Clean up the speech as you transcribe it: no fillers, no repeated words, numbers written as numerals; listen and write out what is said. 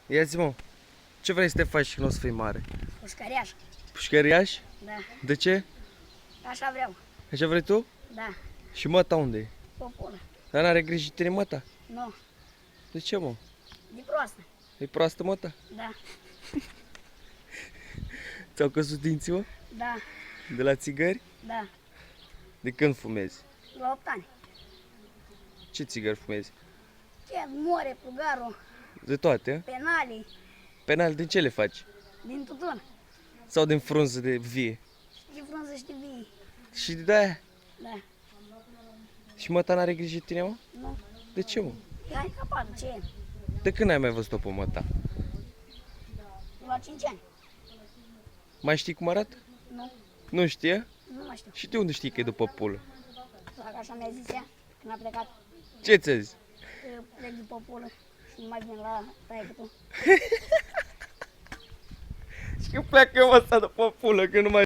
Ia zi, mă, ce vrei să te faci când o să fii mare? Pușcăriaș. Pușcăriaș? Da. De ce? Așa vreau. Așa vrei tu? Da. Și măta unde e? Populă. Dar n-are grijă de tine măta? Nu. De ce, mă? De proastă. E proastă măta? Da. Ți-au căzut dinții, mă? Da. De la țigări? Da. De când fumezi? La 8 ani. Ce țigări fumezi? Ce? More, plugarul, De toate, a? penalii, Penal, din ce le faci? din tutun. Sau din frunză de vie? Și frunză și de vii. Și de aia? Da. Și măta n-are grijă de tine, mă? Nu. De ce, mă? E handicapată. Ce e? De când ai mai văzut-o pe măta? La 5 ani. Mai știi cum arată? Nu. Nu știe? Nu mai știu. Și de unde știi că e după pulă? Dacă așa mi-a zis ea, când a plecat, Ce ți-a zis? că eu plec după pulă și nu mai vin la taică-tu. Și că pleacă ăsta după pulă, că nu mai